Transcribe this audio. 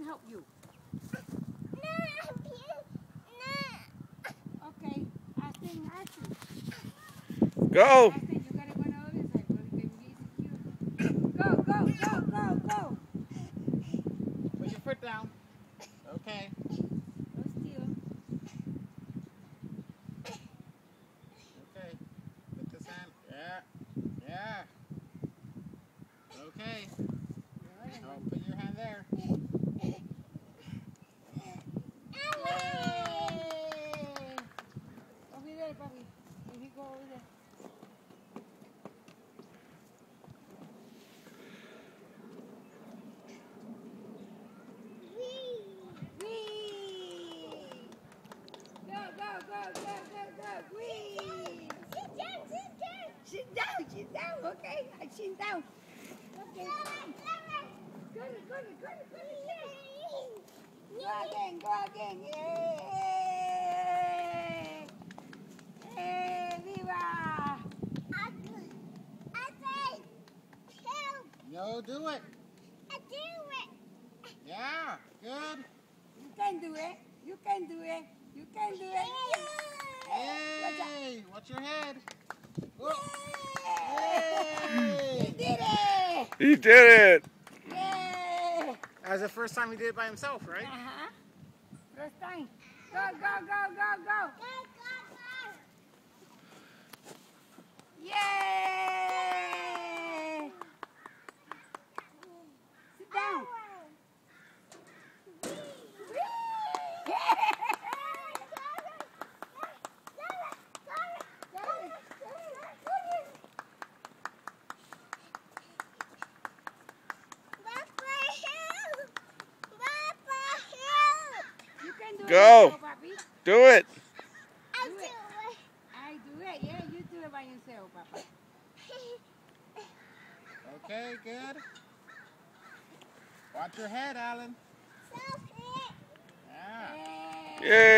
help you. No, help you. No. Okay, Aston, Aston. Go. Aston, you gotta go to the other side so it can be secure. Go, go, go, go, go. Put your foot down. Okay. Go still. Okay. Put this hand. Yeah. Yeah. Okay. Oh, put your hand there. Yay! Over there, Bobby. Here we go over there. Whee! Go, go, go, go, go, go. Whee! Sit down, sit down. Sit down, sit down. Okay, I sit down. Okay. Go, go, go, go, go, go again, go again. Yay! Hey, viva! No, do it. Yeah. Good. You can do it. You can do it. You can do it. Yay! Watch your head. Yay! Yay! He did it! He did it. Yay! That was the first time he did it by himself, right? Uh-huh. First time. Go, go, go, go, go. Yay! Sit down. You can do Go. it yourself, Papi. Do it. I do it. Yeah, you do it by yourself, Papa. Okay, good. Watch your head, Alan. Yeah. Yay! Yay.